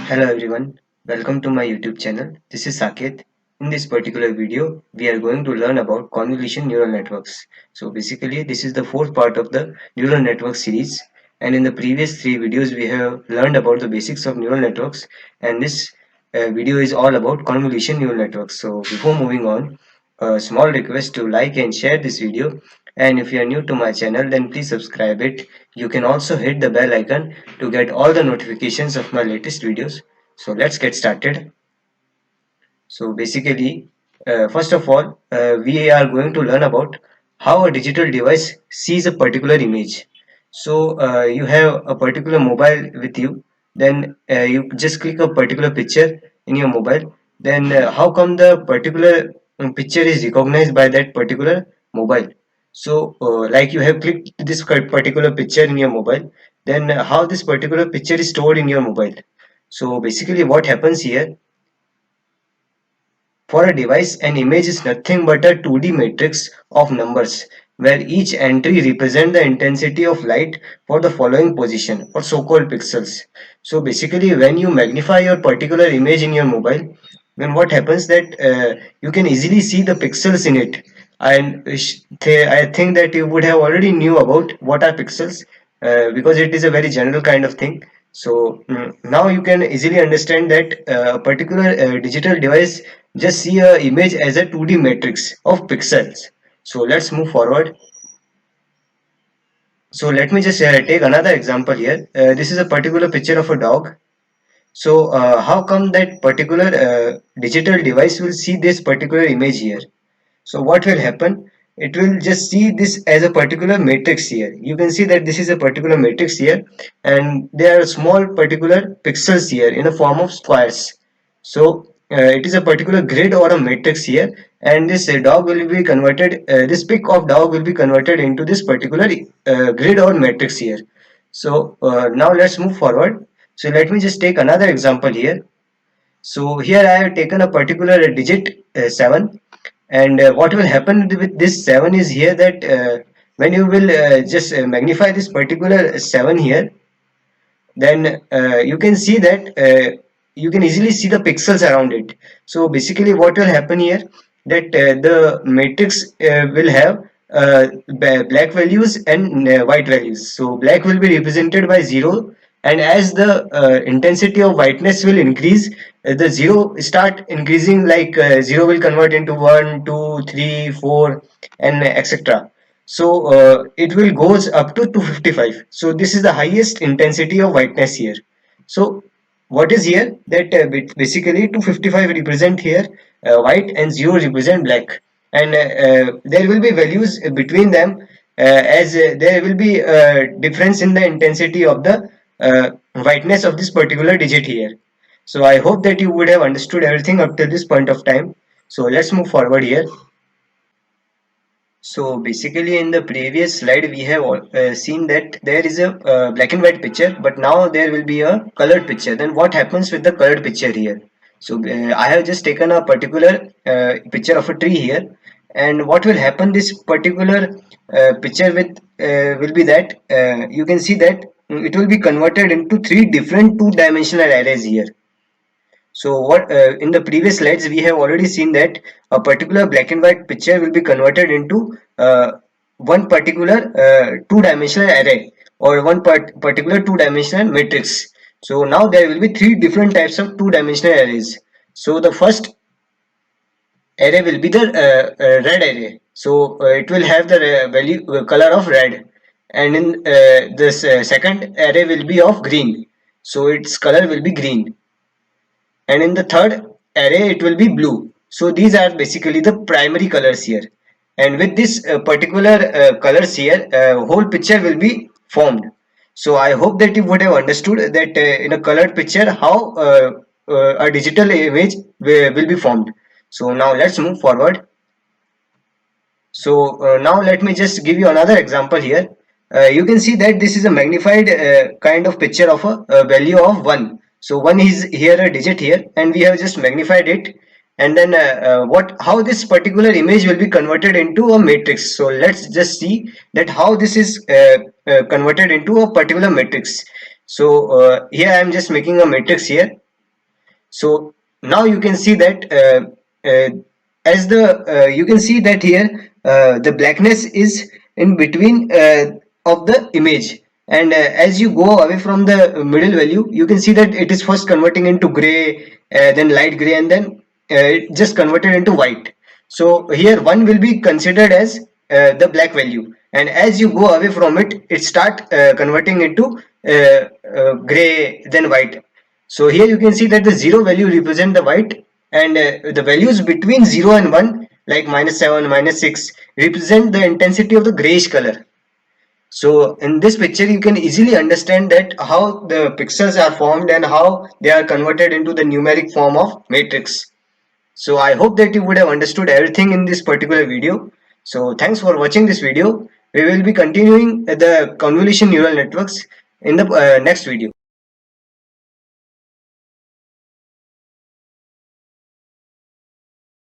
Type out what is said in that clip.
Hello everyone, welcome to my YouTube channel. This is Saket. In this particular video, we are going to learn about convolution neural networks. So basically, this is the fourth part of the neural network series. And in the previous three videos, we have learned about the basics of neural networks. And this video is all about convolution neural networks. So before moving on, a small request to like and share this video. And if you are new to my channel, then please subscribe it. You can also hit the bell icon to get all the notifications of my latest videos. So let's get started. So basically, first of all, we are going to learn about how a digital device sees a particular image. So you have a particular mobile with you, then you just click a particular picture in your mobile. Then how come the particular picture is recognized by that particular mobile? So like you have clicked this particular picture in your mobile, then how this particular picture is stored in your mobile. So basically what happens here, for a device, an image is nothing but a 2D matrix of numbers where each entry represents the intensity of light for the following position or so-called pixels. So basically when you magnify your particular image in your mobile, then what happens that you can easily see the pixels in it. And I think that you would have already knew about what are pixels because it is a very general kind of thing. So now you can easily understand that a particular digital device just see a image as a 2D matrix of pixels. So let's move forward. So let me just take another example here. This is a particular picture of a dog. So how come that particular digital device will see this particular image here? So what will happen? It will just see this as a particular matrix here. You can see that this is a particular matrix here, and there are small particular pixels here in the form of squares. So it is a particular grid or a matrix here, and this dog will be converted. This pic of dog will be converted into this particular grid or matrix here. So now let's move forward. So let me just take another example here. So here I have taken a particular digit 7, and what will happen with this 7 is here that when you will just magnify this particular 7 here, then you can see that you can easily see the pixels around it. So basically what will happen here, that the matrix will have black values and white values. So black will be represented by 0, and as the intensity of whiteness will increase, the 0 start increasing, like 0 will convert into 1, 2, 3, 4, and etc. So it will goes up to 255. So this is the highest intensity of whiteness here. So what is here, that basically 255 represent here white and 0 represent black, and there will be values between them, as there will be difference in the intensity of the whiteness of this particular digit here. So I hope that you would have understood everything up to this point of time. So let's move forward here. So basically in the previous slide we have seen that there is a black and white picture, but now there will be a colored picture. Then what happens with the colored picture here? So I have just taken a particular picture of a tree here, and what will happen, this particular picture with will be that you can see that it will be converted into three different two-dimensional arrays here. So what in the previous slides we have already seen that a particular black and white picture will be converted into one particular two-dimensional array, or particular two-dimensional matrix. So now there will be three different types of two-dimensional arrays. So the first array will be the red array. So it will have the value color of red, and in this second array will be of green. So its color will be green, and in the third array it will be blue. So these are basically the primary colors here, and with this particular colors here, whole picture will be formed. So I hope that you would have understood that in a colored picture how a digital image will be formed. So now let's move forward. So now let me just give you another example here. You can see that this is a magnified kind of picture of a value of 1. So 1 is here, a digit here, and we have just magnified it. And then how this particular image will be converted into a matrix. So let's just see that how this is converted into a particular matrix. So here I am just making a matrix here. So now you can see that as the you can see that here the blackness is in between of the image, and as you go away from the middle value, you can see that it is first converting into gray, then light gray, and then it just converted into white. So here one will be considered as the black value, and as you go away from it, it start converting into gray, then white. So here you can see that the zero value represent the white, and the values between 0 and 1 like -7, -6 represent the intensity of the grayish color. So in this picture you can easily understand that how the pixels are formed and how they are converted into the numeric form of matrix. So I hope that you would have understood everything in this particular video. So thanks for watching this video. We will be continuing the convolution neural networks in the next video.